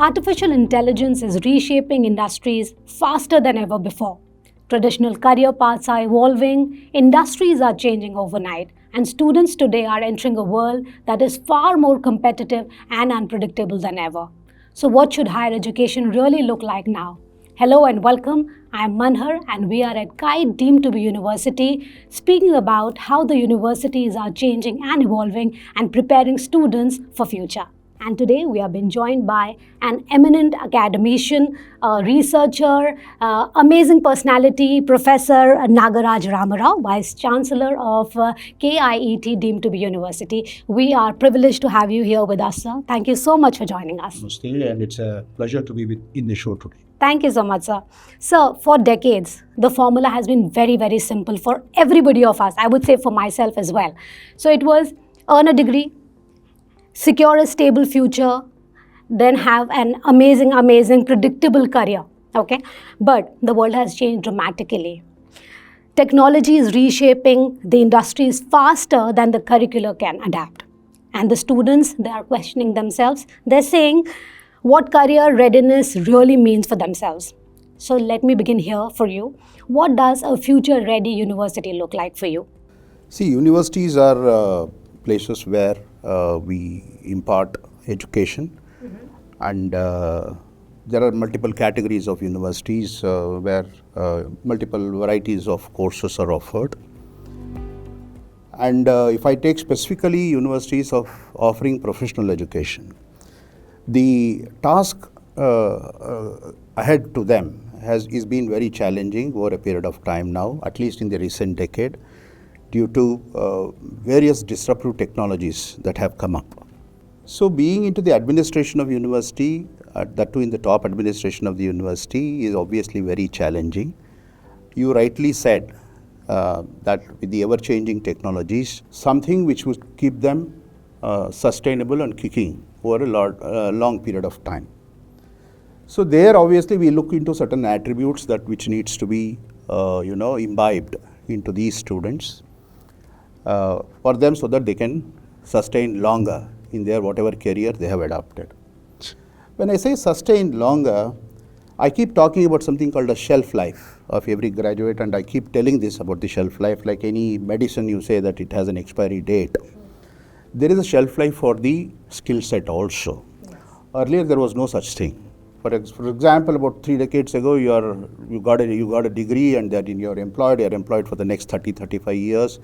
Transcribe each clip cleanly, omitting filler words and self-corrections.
Artificial intelligence is reshaping industries faster than ever before. Traditional career paths are evolving, industries are changing overnight, and students today are entering a world that is far more competitive and unpredictable than ever. So, what should higher education really look like now? Hello and welcome. I am Manhar and we are at KIET Deemed to be University speaking about how the universities are changing and evolving and preparing students for future. And today we have been joined by an eminent academician, researcher, amazing personality, Professor Nagaraj Ramrao, Vice Chancellor of KIET Deemed to be University. We are privileged to have you here with us, sir. Thank you so much for joining us. Namaste, and it's a pleasure to be in the show today. Thank you so much, sir. Sir, for decades, the formula has been very, very simple for everybody of us. I would say for myself as well. So it was earn a degree, secure a stable future, then have an amazing, predictable career. Okay, but the world has changed dramatically. Technology is reshaping the industries faster than the curricular can adapt. And the students, they are questioning themselves. They're saying what career readiness really means for themselves. So let me begin here for you. What does a future-ready university look like for you? See, universities are places where we impart education, and there are multiple categories of universities where multiple varieties of courses are offered. And if I take specifically universities of offering professional education, the task ahead to them is been very challenging over a period of time now, at least in the recent decade, due to various disruptive technologies that have come up. So being into the administration of university, that too in the top administration of the university, is obviously very challenging. You rightly said that with the ever-changing technologies, something which would keep them sustainable and kicking over a long period of time. So there obviously we look into certain attributes that which needs to be imbibed into these students for them, so that they can sustain longer in their whatever career they have adopted. When I say sustain longer, I keep talking about something called a shelf life of every graduate, and I keep telling this about the shelf life. Like any medicine, you say that it has an expiry date. There is a shelf life for the skill set also. Yes. Earlier there was no such thing. For example, about 3 decades ago, you got a degree, and that you're employed for the next 35 years.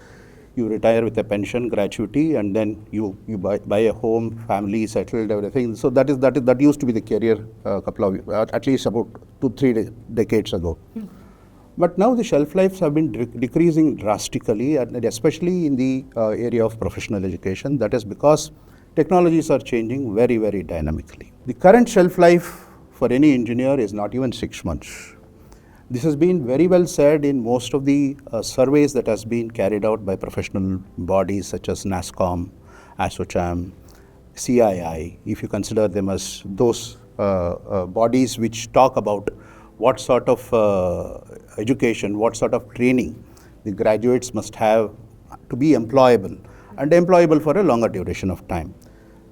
You retire with a pension, gratuity, and then you buy a home, family, settled, everything. So that used to be the career at least about 2-3 decades ago. But now the shelf lives have been decreasing drastically, and especially in the area of professional education. That is because technologies are changing very, very dynamically. The current shelf life for any engineer is not even 6 months. This has been very well said in most of the surveys that has been carried out by professional bodies such as NASSCOM, ASSOCHAM, CII, if you consider them as those bodies which talk about what sort of education, what sort of training the graduates must have to be employable, and employable for a longer duration of time.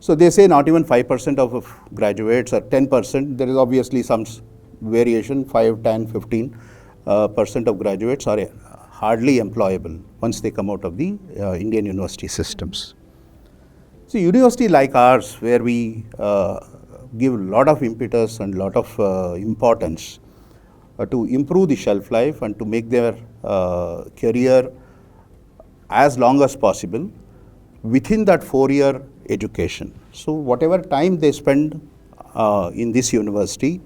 So they say not even 5% of graduates, or 10%, there is obviously some variation, 5, 10, 15% of graduates are hardly employable once they come out of the Indian university systems. So university like ours, where we give a lot of impetus and a lot of importance to improve the shelf life and to make their career as long as possible within that 4-year education. So whatever time they spend in this university,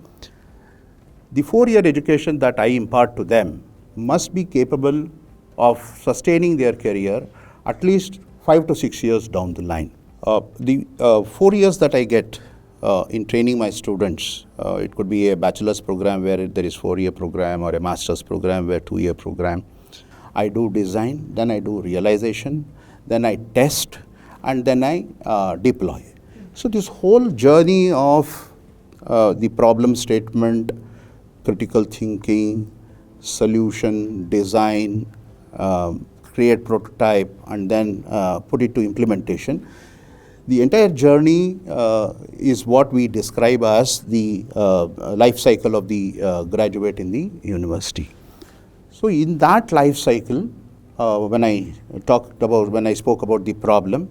the 4-year education that I impart to them must be capable of sustaining their career at least 5 to 6 years down the line. The 4 years that I get in training my students, it could be a bachelor's program where there is 4-year program, or a master's program where 2-year program. I do design, then I do realization, then I test, and then I deploy. So this whole journey of the problem statement, critical thinking, solution, design, create prototype, and then put it to implementation. The entire journey is what we describe as the life cycle of the graduate in the university. So in that life cycle, when I spoke about the problem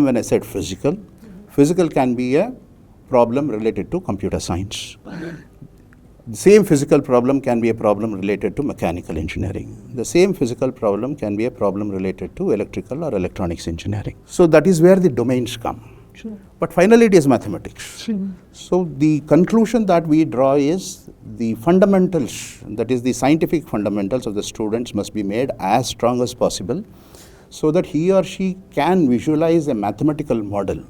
when I said physical can be a problem related to computer science. The same physical problem can be a problem related to mechanical engineering. The same physical problem can be a problem related to electrical or electronics engineering. So that is where the domains come. Sure. But finally it is mathematics. Sure. So the conclusion that we draw is the fundamentals, that is the scientific fundamentals of the students must be made as strong as possible so that he or she can visualize a mathematical model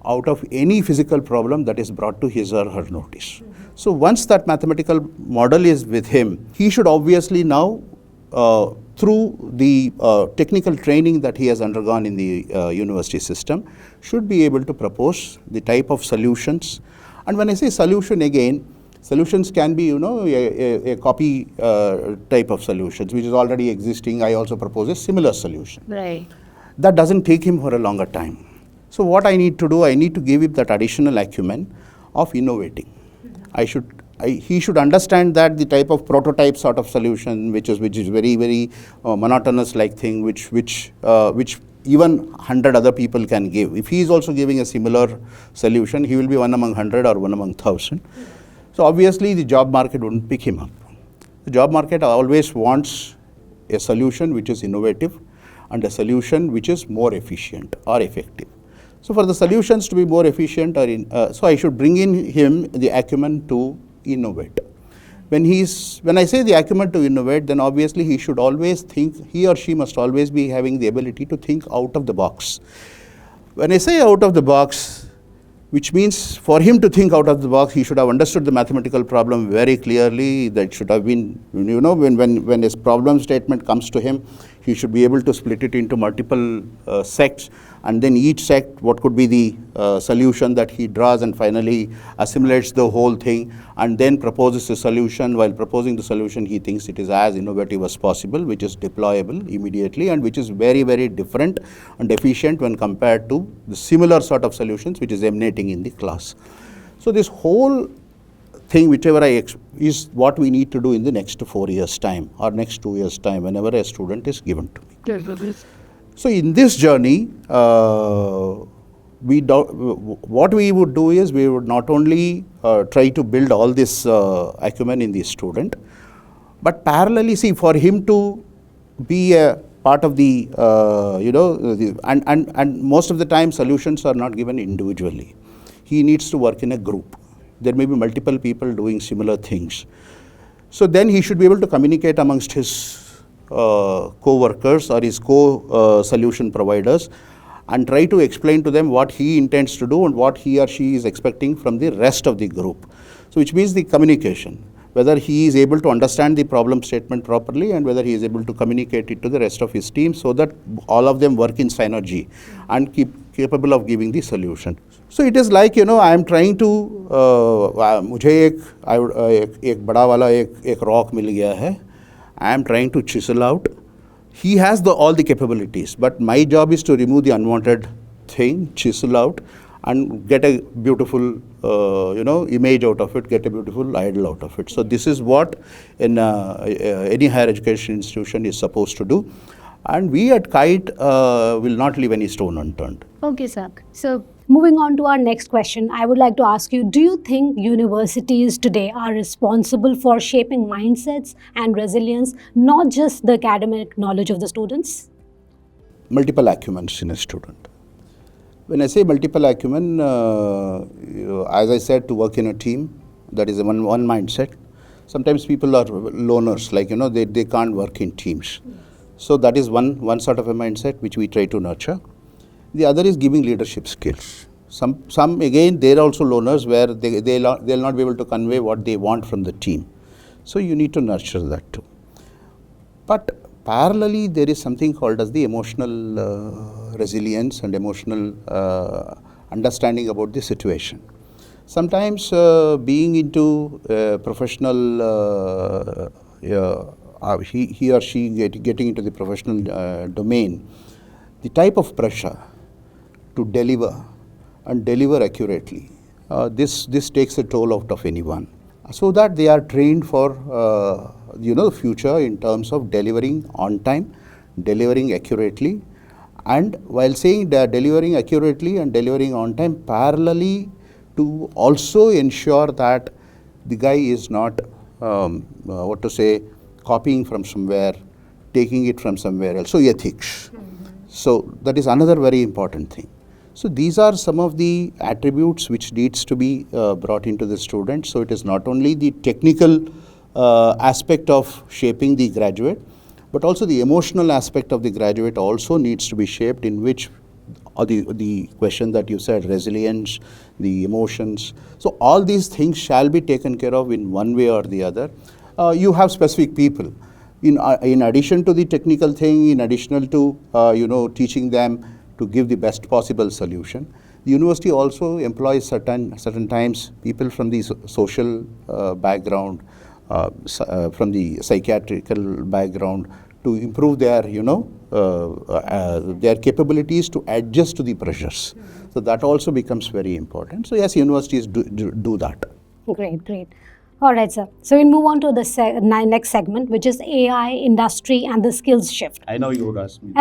out of any physical problem that is brought to his or her notice. So once that mathematical model is with him, he should obviously now, through the technical training that he has undergone in the university system, should be able to propose the type of solutions. And when I say solution again, solutions can be, a copy type of solutions, which is already existing. I also propose a similar solution. Right. That doesn't take him for a longer time. So what I need to do, I need to give him that additional acumen of innovating. He should understand that the type of prototype sort of solution, which is very, very monotonous like thing, which even 100 other people can give. If he is also giving a similar solution, he will be one among 100 or one among 1,000. So obviously the job market wouldn't pick him up. The job market always wants a solution which is innovative and a solution which is more efficient or effective. So for the solutions to be more efficient, so I should bring in him the acumen to innovate. When I say the acumen to innovate, then obviously he should always think, he or she must always be having the ability to think out of the box. When I say out of the box, which means for him to think out of the box, he should have understood the mathematical problem very clearly. That should have been, when his problem statement comes to him, he should be able to split it into multiple sects, and then each sect, what could be the solution that he draws, and finally assimilates the whole thing, and then proposes a solution. While proposing the solution, he thinks it is as innovative as possible, which is deployable immediately, and which is very, very different and efficient when compared to the similar sort of solutions which is emanating in the class. So this whole thing, is what we need to do in the next 4 years' time or next 2 years' time, whenever a student is given to me. So in this journey, what we would do is we would not only try to build all this acumen in the student, but parallelly, see, for him to be a part of the, and most of the time solutions are not given individually. He needs to work in a group. There may be multiple people doing similar things. So then he should be able to communicate amongst his co-workers or his co-solution providers and try to explain to them what he intends to do and what he or she is expecting from the rest of the group. So which means the communication, whether he is able to understand the problem statement properly and whether he is able to communicate it to the rest of his team so that all of them work in synergy and capable of giving the solution. So it is like, I am trying to, मुझे एक बड़ा वाला एक rock मिल गया है. I am trying to chisel out. He has all the capabilities, but my job is to remove the unwanted thing, chisel out, and get a beautiful, image out of it, get a beautiful idol out of it. So this is what any higher education institution is supposed to do. And we at KIET will not leave any stone unturned. Okay, sir. So, moving on to our next question, I would like to ask you, do you think universities today are responsible for shaping mindsets and resilience, not just the academic knowledge of the students? Multiple acumens in a student. When I say multiple acumen, as I said, to work in a team, that is one mindset. Sometimes people are loners, like, they can't work in teams. So that is one sort of a mindset which we try to nurture. The other is giving leadership skills. Some again, they're also loners where they'll not be able to convey what they want from the team. So you need to nurture that too. But parallelly, there is something called as the emotional resilience and emotional understanding about the situation. Sometimes being into professional, he or she getting into the professional domain, the type of pressure to deliver and deliver accurately. This takes a toll out of anyone. So that they are trained for the future in terms of delivering on time, delivering accurately, and while saying that delivering accurately and delivering on time, parallelly to also ensure that the guy is not copying from somewhere, taking it from somewhere else. So ethics. So that is another very important thing. So these are some of the attributes which needs to be brought into the student. So it is not only the technical aspect of shaping the graduate, but also the emotional aspect of the graduate also needs to be shaped, in which the question that you said, resilience, the emotions. So all these things shall be taken care of in one way or the other. You have specific people. In addition to the technical thing, in addition to teaching them to give the best possible solution, the university also employs certain times people from the social background, from the psychiatrical background, to improve their their capabilities to adjust to the pressures. So that also becomes very important. So yes, universities do that. Great. All right, sir. So we'll move on to the next segment, which is AI, industry, and the skills shift. I know you would ask me.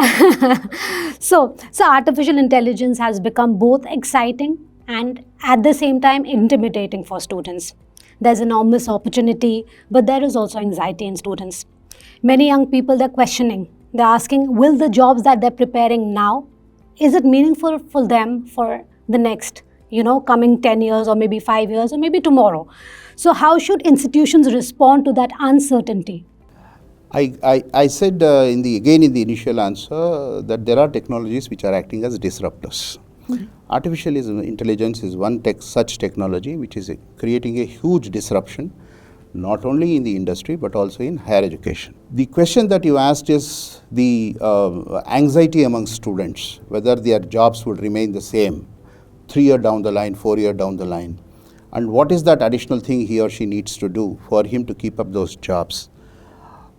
So artificial intelligence has become both exciting and at the same time intimidating for students. There's enormous opportunity, but there is also anxiety in students. Many young people, they're questioning. They're asking, will the jobs that they're preparing now, is it meaningful for them for the next, coming 10 years or maybe 5 years or maybe tomorrow? So how should institutions respond to that uncertainty? I said in the initial answer that there are technologies which are acting as disruptors. Artificial intelligence is one such technology which is creating a huge disruption, not only in the industry but also in higher education. The question that you asked is the anxiety among students, whether their jobs would remain the same 3 years down the line, 4 years down the line, and what is that additional thing he or she needs to do for him to keep up those jobs,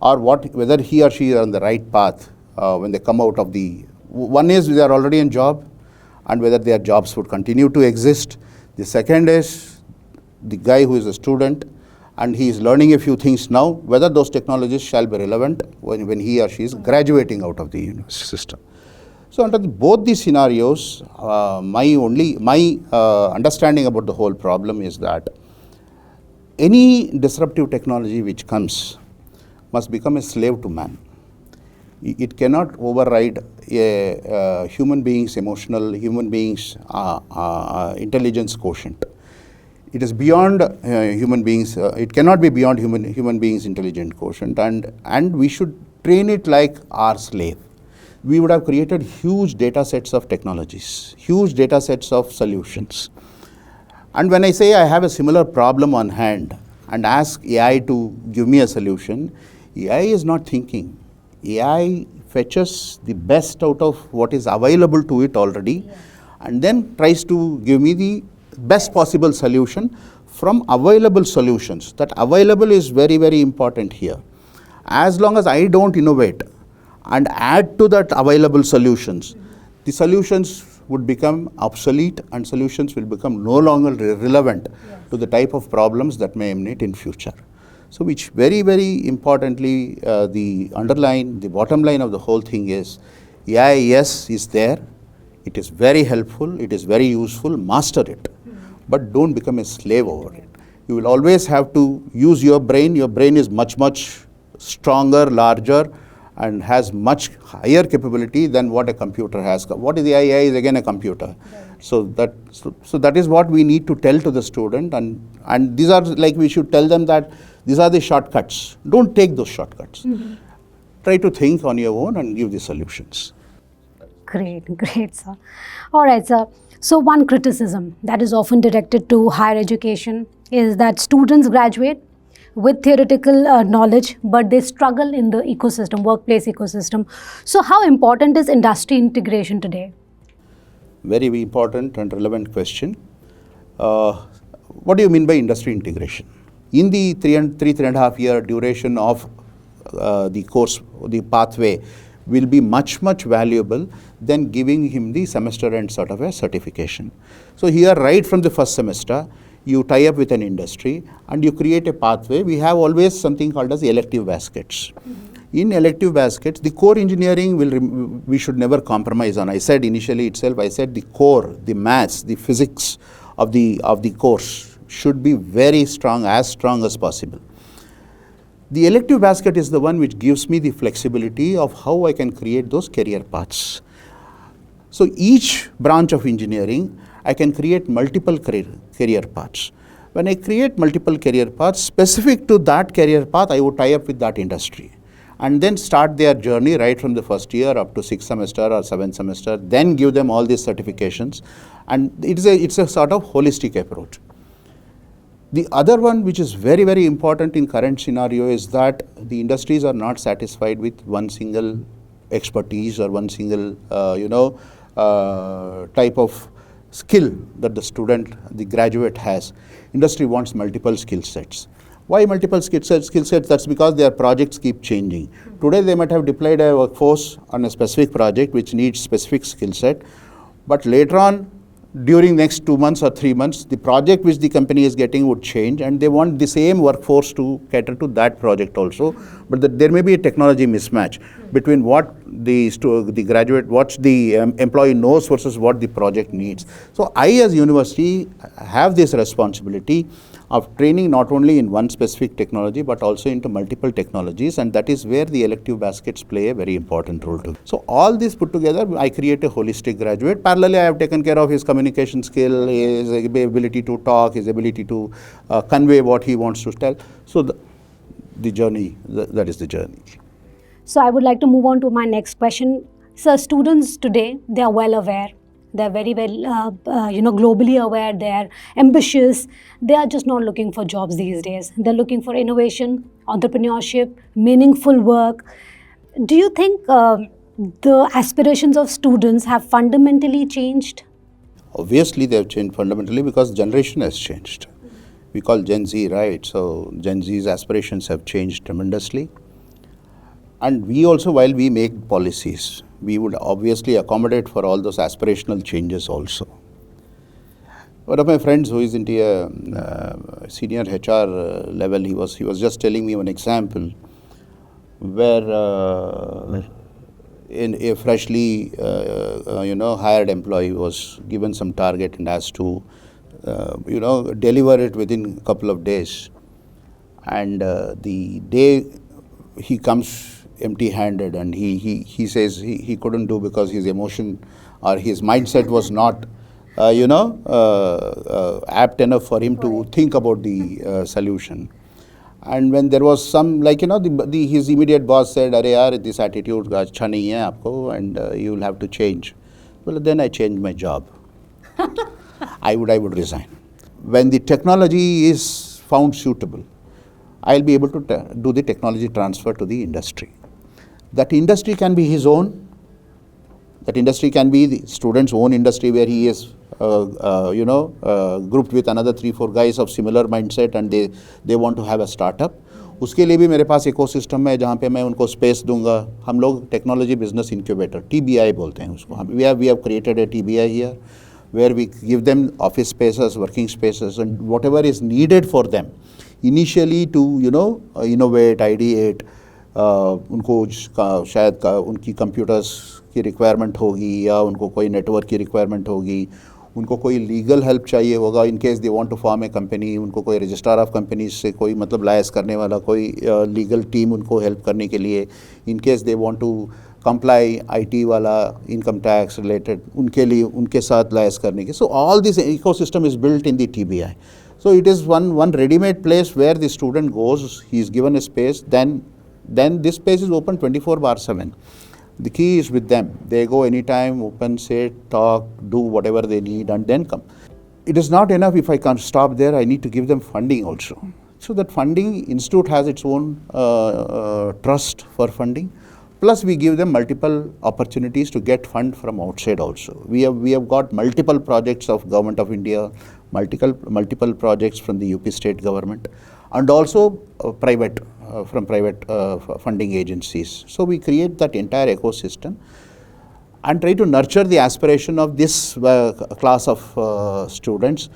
or whether he or she is on the right path when they come out of the. One is they are already in job, and whether their jobs would continue to exist. The second is the guy who is a student and he is learning a few things now, whether those technologies shall be relevant when he or she is graduating out of the university system. So under both these scenarios, my understanding about the whole problem is that any disruptive technology which comes must become a slave to man. It cannot override a human being's human being's intelligence quotient. It is beyond human beings. It cannot be beyond human beings' intelligent quotient, and we should train it like our slave. We would have created huge data sets of technologies, huge data sets of solutions. And when I say I have a similar problem on hand and ask AI to give me a solution, AI is not thinking. AI fetches the best out of what is available to it already, and then tries to give me the best possible solution from available solutions. That available is very, very important here. As long as I don't innovate and add to that available solutions, the solutions would become obsolete and solutions will become no longer relevant to the type of problems that may emanate in future. So which very, very importantly, the bottom line of the whole thing is, AI, yes, is there. It is very helpful. It is very useful. Master it. But don't become a slave over it. You will always have to use your brain. Your brain is much, much stronger, larger, and has much higher capability than what a computer has. What is the AI? Is again a computer. Right. So that is what we need to tell to the student, and these are like we should tell them that these are the shortcuts. Don't take those shortcuts. Try to think on your own and give the solutions. Great, sir. All right, sir. So one criticism that is often directed to higher education is that students graduate with theoretical knowledge, but they struggle in the ecosystem, workplace ecosystem. So how important is industry integration today? Very important and relevant question. What do you mean by industry integration? In the 3.5 year duration of the course, the pathway will be much, much valuable than giving him the semester end sort of a certification. So here, right from the first semester, you tie up with an industry and you create a pathway. We have always something called as elective baskets. In elective baskets, the core engineering we should never compromise on. I said initially itself, I said the core, the maths, the physics of the course should be very strong as possible. The elective basket is the one which gives me the flexibility of how I can create those career paths. So each branch of engineering, I can create multiple career paths. When I create multiple career paths, specific to that career path, I would tie up with that industry and then start their journey right from the first year up to 6th semester or 7th semester, then give them all these certifications. And it's a sort of holistic approach. The other one which is very, very important in current scenario is that the industries are not satisfied with one single expertise or one single, type of skill that the student, the graduate has. Industry wants multiple skill sets. Why multiple skill sets? That's because their projects keep changing. Today they might have deployed a workforce on a specific project which needs specific skill set, but later on, during next 2 months or 3 months, the project which the company is getting would change and they want the same workforce to cater to that project also. But there may be a technology mismatch between what the graduate, what the employee knows versus what the project needs. So I as university have this responsibility of training not only in one specific technology but also into multiple technologies, and that is where the elective baskets play a very important role too. So all this put together, I create a holistic graduate. Parallelly, I have taken care of his communication skill, his ability to talk, his ability to convey what he wants to tell. So the journey, that is the journey. So I would like to move on to my next question. So students today, they are well aware. They're very well, globally aware. They're ambitious. They are just not looking for jobs these days. They're looking for innovation, entrepreneurship, meaningful work. Do you think the aspirations of students have fundamentally changed? Obviously, they have changed fundamentally because generation has changed. We call Gen Z, right? So Gen Z's aspirations have changed tremendously. And we also, while we make policies, we would obviously accommodate for all those aspirational changes also. One of my friends who is into a senior HR level, he was just telling me one example where in a freshly hired employee was given some target and has to deliver it within a couple of days. And the day he comes empty-handed and he says he couldn't do because his emotion or his mindset was not apt enough for him to think about the solution. And when there was some, his immediate boss said, "Arey yaar, this attitude acha nahi hai aapko, and you will have to change." Well, then I changed my job. I would resign. When the technology is found suitable, I'll be able to do the technology transfer to the industry. That industry can be his own. That industry can be the student's own industry where he is, grouped with another 3-4 guys of similar mindset and they want to have a startup. उसके लिए भी मेरे पास ecosystem है जहाँ पे मैं उनको space दूंगा. हम लोग टेक्नोलॉजी बिजनेस इंक्यूबेटर TBI बोलते हैं उसको. We have created a TBI here where we give them office spaces, working spaces, and whatever is needed for them initially to innovate, ideate. उनको शायद उनकी कंप्यूटर्स की रिक्वायरमेंट होगी या उनको कोई नेटवर्क की रिक्वायरमेंट होगी, उनको कोई लीगल हेल्प चाहिए होगा in case they want to form a company, उनको कोई रजिस्ट्रार ऑफ कंपनीज से कोई लायस करने वाला कोई लीगल टीम उनको हेल्प करने के लिए, in case they want to comply IT वाला इनकम टैक्स रिलेटेड उनके लिए उनके साथ लायस करने के. So all this ecosystem is built in the TBI. So it is one ready-made place where the student goes, he is given a space, then this space is open 24/7. The key is with them. They go anytime, open, sit, talk, do whatever they need and then come. It is not enough if I can't stop there, I need to give them funding also. So that funding, institute has its own trust for funding. Plus we give them multiple opportunities to get fund from outside also. We have got multiple projects of Government of India, multiple projects from the UP state government, and also private from private funding agencies. So we create that entire ecosystem and try to nurture the aspiration of this class of students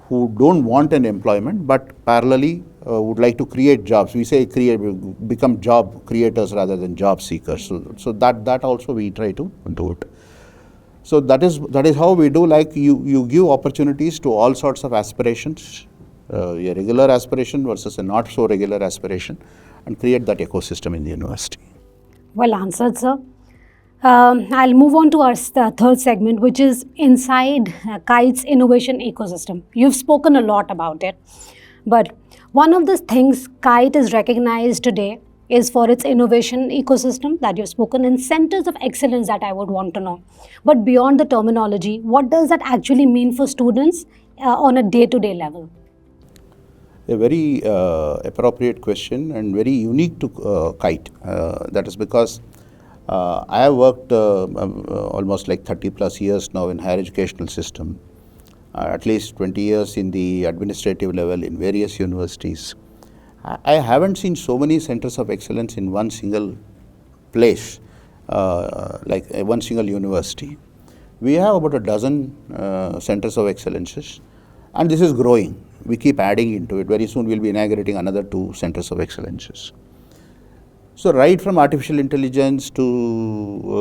who don't want an employment but parallelly would like to create jobs. We say become job creators rather than job seekers. So that also we try to do it. So that is how we do. Like you give opportunities to all sorts of aspirations, a regular aspiration versus a not so regular aspiration, and create that ecosystem in the university. Well answered, sir. I'll move on to our third segment, which is inside KIET's innovation ecosystem. You've spoken a lot about it, but one of the things KIET is recognized today is for its innovation ecosystem that you've spoken in centers of excellence that I would want to know. But beyond the terminology, what does that actually mean for students on a day-to-day level? A very appropriate question and very unique to KIET. That is because I have worked almost like 30 plus years now in higher educational system, at least 20 years in the administrative level in various universities. I haven't seen so many centers of excellence in one single place, like one single university. We have about a dozen centers of excellences, and this is growing. We keep adding into it. Very soon we'll be inaugurating another 2 centers of excellences. So right from artificial intelligence to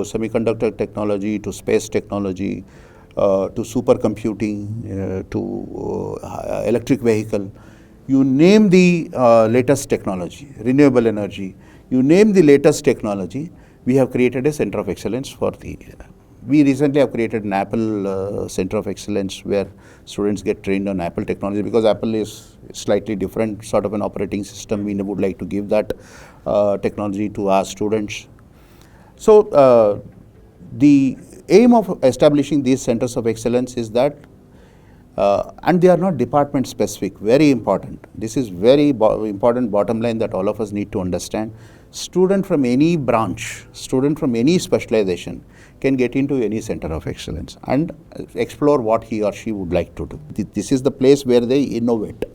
semiconductor technology, to space technology, to supercomputing, to electric vehicle, you name the latest technology, renewable energy, you name the latest technology, we have created a center of excellence for the. We recently have created an Apple Center of Excellence where students get trained on Apple technology, because Apple is slightly different sort of an operating system. We would like to give that technology to our students. So the aim of establishing these centers of excellence is that, and they are not department specific, very important. This is very important bottom line that all of us need to understand. Student from any branch, student from any specialization can get into any center of excellence and explore what he or she would like to do. This is the place where they innovate.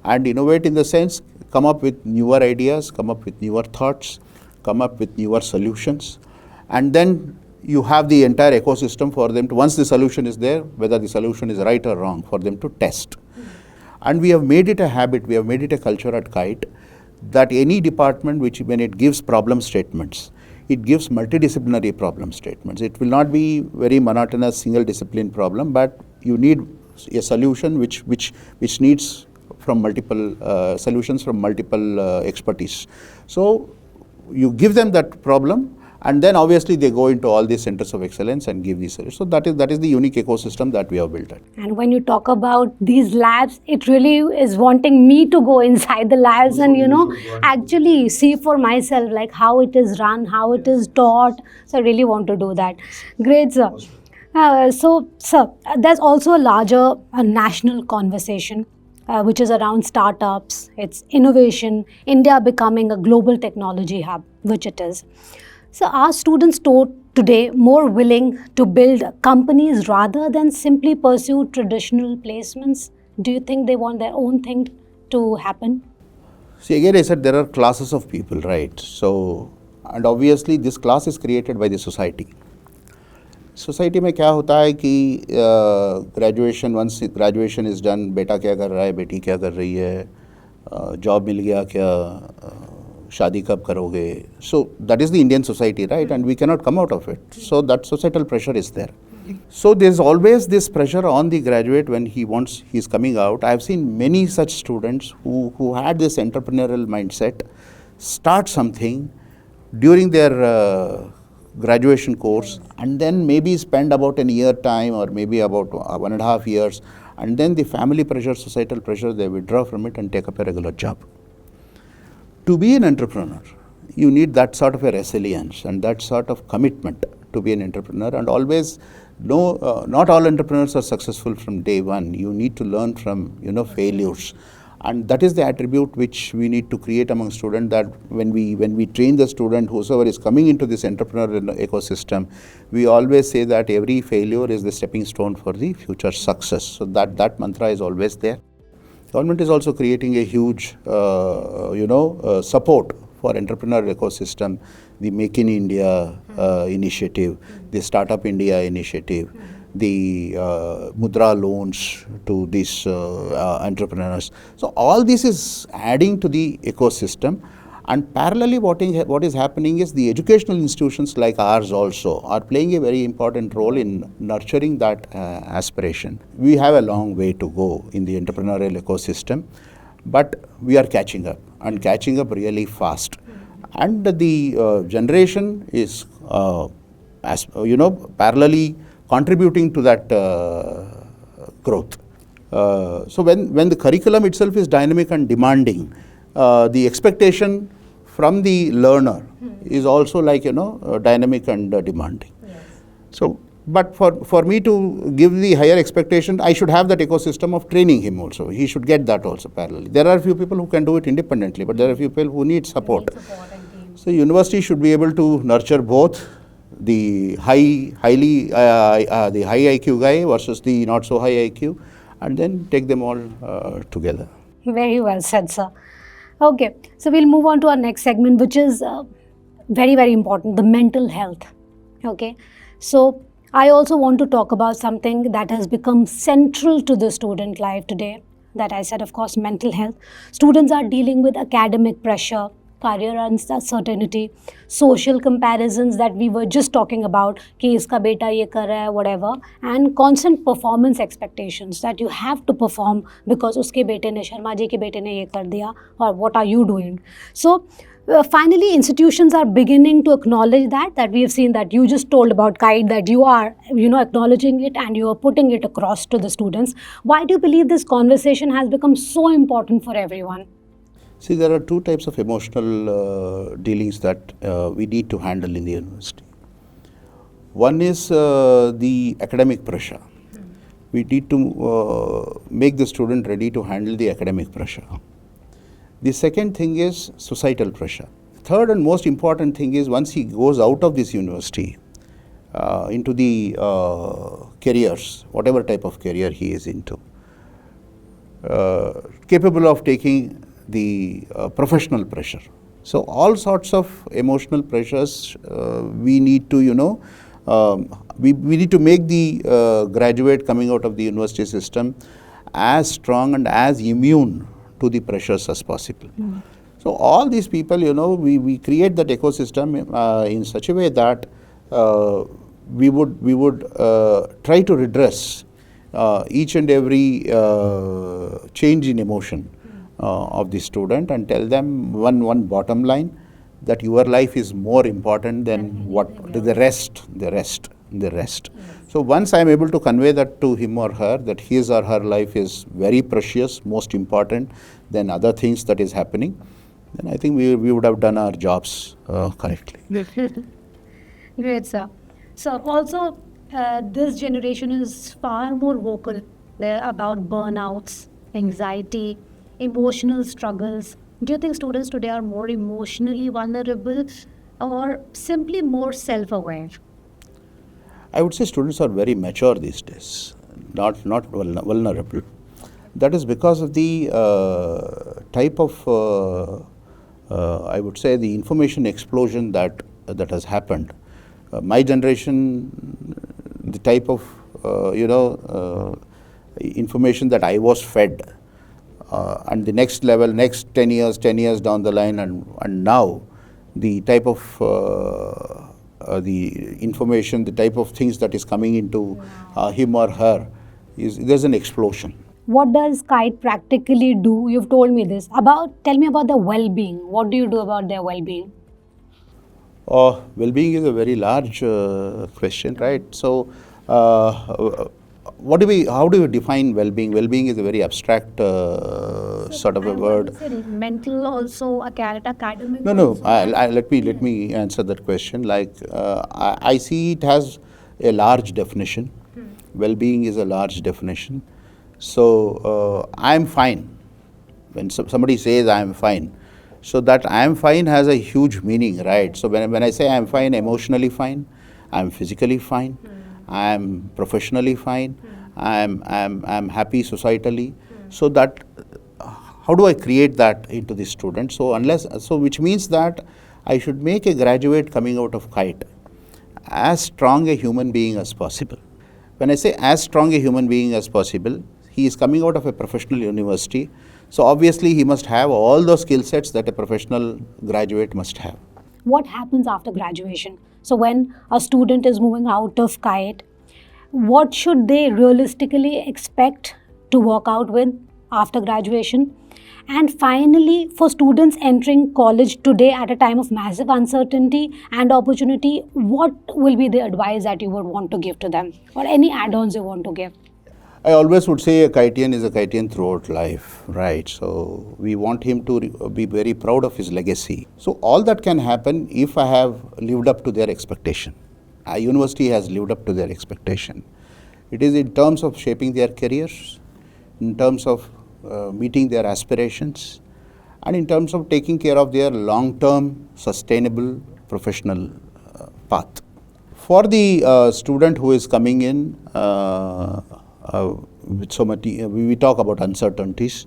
And innovate in the sense, come up with newer ideas, come up with newer thoughts, come up with newer solutions. And then you have the entire ecosystem for them to, once the solution is there, whether the solution is right or wrong, for them to test. And we have made it a habit, we have made it a culture at KIET, that any department which, when it gives problem statements, it gives multidisciplinary problem statements. It will not be very monotonous single discipline problem, but you need a solution which needs from multiple solutions from multiple expertise. So you give them that problem, and then obviously they go into all these centers of excellence and give these solutions. So that is the unique ecosystem that we have built at. And when you talk about these labs, it really is wanting me to go inside the labs and, actually see for myself like how it is run, how it is taught. So I really want to do that. Great, sir. So, sir, there's also a larger national conversation which is around startups, it's innovation, India becoming a global technology hub, which it is. So are students today more willing to build companies rather than simply pursue traditional placements? Do you think they want their own thing to happen? See, again I said there are classes of people, right? So, and obviously this class is created by the society. Society में क्या होता है कि graduation, once graduation is done, बेटा क्या कर रहा है, बेटी क्या कर रही है, जॉब मिल गया क्या, शादी कब करोगे. So that is the Indian society, right, and we cannot come out of it. So that societal pressure is there. So there's always this pressure on the graduate when he's coming out. I've seen many such students who had this entrepreneurial mindset, start something during their graduation course, and then maybe spend about a year time or maybe about 1.5 years, and then the family pressure, societal pressure, they withdraw from it and take up a regular job. To be an entrepreneur, you need that sort of a resilience and that sort of commitment to be an entrepreneur. And always, not all entrepreneurs are successful from day one. You need to learn from failures, and that is the attribute which we need to create among students. That when we train the student, whosoever is coming into this entrepreneurial ecosystem, we always say that every failure is the stepping stone for the future success. So that mantra is always there. Government is also creating a huge, support for entrepreneurial ecosystem, the Make in India initiative, the Startup India initiative, the Mudra loans to these entrepreneurs. So all this is adding to the ecosystem. And parallelly, what is happening is the educational institutions like ours also are playing a very important role in nurturing that aspiration. We have a long way to go in the entrepreneurial ecosystem, but we are catching up, and catching up really fast. And the generation is, parallelly contributing to that growth. So when the curriculum itself is dynamic and demanding, the expectation from the learner is also dynamic and demanding. Yes. So, but for me to give the higher expectation, I should have that ecosystem of training him also. He should get that also parallelly. There are a few people who can do it independently, but there are a few people who need support. So university should be able to nurture both the high IQ guy versus the not so high IQ, and then take them all together. Very well said, sir. Okay, so we'll move on to our next segment, which is very, very important, the mental health. Okay, so I also want to talk about something that has become central to the student life today. That I said, of course, mental health. Students are dealing with academic pressure, career uncertainty, social comparisons that we were just talking about, कि इसका बेटा ये कर रहा है, whatever, and constant performance expectations that you have to perform because उसके बेटे ने, शर्मा जी के बेटे ने ये कर दिया, or what are you doing? So finally, institutions are beginning to acknowledge that we have seen that you just told about KIET, that you are acknowledging it and you are putting it across to the students. Why do you believe this conversation has become so important for everyone? See, there are two types of emotional dealings that we need to handle in the university. One is the academic pressure. We need to make the student ready to handle the academic pressure. The second thing is societal pressure. Third and most important thing is once he goes out of this university into the careers, whatever type of career he is into, capable of taking the professional pressure. So all sorts of emotional pressures we need to, we need to make the graduate coming out of the university system as strong and as immune to the pressures as possible. So all these people, we create that ecosystem in such a way that we would try to redress each and every change in emotion of the student, and tell them one bottom line, that your life is more important than the rest. So once I am able to convey that to him or her, that his or her life is very precious, most important than other things that is happening, then I think we would have done our jobs correctly. Great, sir. So also, this generation is far more vocal about burnouts, anxiety, emotional struggles. Do you think students today are more emotionally vulnerable or simply more self-aware? I would say students are very mature these days, not vulnerable. That is because of the type of, I would say, the information explosion that has happened. My generation, the type of, information that I was fed, and the next level, next 10 years down the line, and now the type of the information, the type of things that is coming into him or her, there's an explosion. What does KIET practically do? You've told me this. Tell me about their well-being. What do you do about their well-being? Well-being is a very large question, right? So how do we define well-being? Well-being is a very abstract sort of a word. Mental also, academic. No. Let me answer that question. Like I see it has a large definition. Well-being is a large definition. So I'm fine. When somebody says I'm fine, so that I'm fine has a huge meaning, right? So when I say I'm fine, emotionally fine, I'm physically fine, I'm professionally fine, I'm happy societally. So that how do I create that into the student? So which means that I should make a graduate coming out of KIET as strong a human being as possible. When I say as strong a human being as possible, he is coming out of a professional university. So obviously he must have all those skill sets that a professional graduate must have. What happens after graduation? So when a student is moving out of KIET, what should they realistically expect to work out with after graduation? And finally, for students entering college today at a time of massive uncertainty and opportunity, what will be the advice that you would want to give to them, or any add-ons you want to give? I always would say a KIETian is a KIETian throughout life, right? So we want him to be very proud of his legacy. So all that can happen if I have lived up to their expectation. A university has lived up to their expectation. It is in terms of shaping their careers, in terms of meeting their aspirations, and in terms of taking care of their long-term, sustainable professional path. For the student who is coming in with so much, we talk about uncertainties.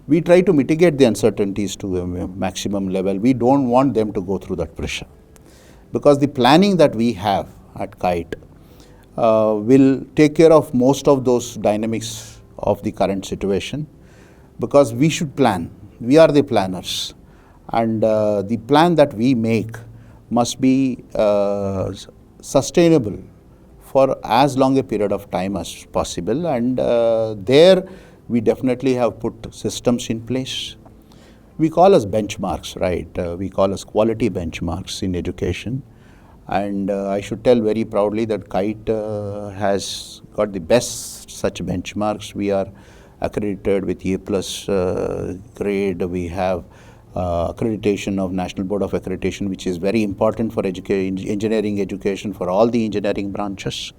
We try to mitigate the uncertainties to a maximum level. We don't want them to go through that pressure, because the planning that we have at KIET will take care of most of those dynamics of the current situation, because we should plan. We are the planners, and the plan that we make must be sustainable for as long a period of time as possible, and there we definitely have put systems in place. We call as benchmarks, right? We call as quality benchmarks in education, and I should tell very proudly that KIET has got the best such benchmarks. We are accredited with A+ grade. We have accreditation of National Board of Accreditation, which is very important for engineering education for all the engineering branches.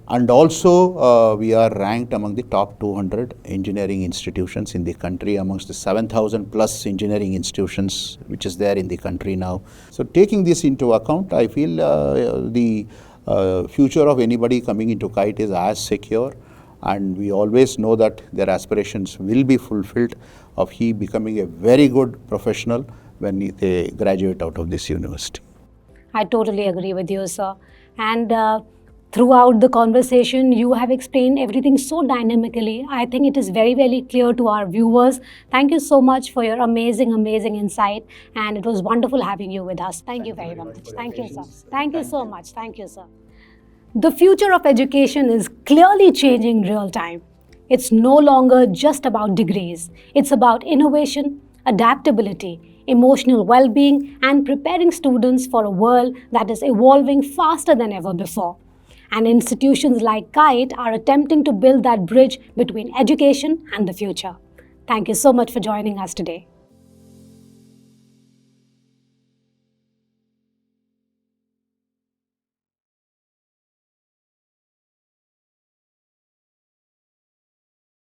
And also we are ranked among the top 200 engineering institutions in the country, amongst the 7,000 plus engineering institutions which is there in the country now. So taking this into account, I feel the future of anybody coming into KIET is as secure, and we always know that their aspirations will be fulfilled of he becoming a very good professional when they graduate out of this university. I totally agree with you, sir. And throughout the conversation, you have explained everything so dynamically. I think it is very, very clear to our viewers. Thank you so much for your amazing, amazing insight. And it was wonderful having you with us. Thank you very much. Thank you, sir. Thank you so much. Thank you, sir. The future of education is clearly changing in real time. It's no longer just about degrees. It's about innovation, adaptability, emotional well-being, and preparing students for a world that is evolving faster than ever before. And institutions like KIET are attempting to build that bridge between education and the future. Thank you so much for joining us today.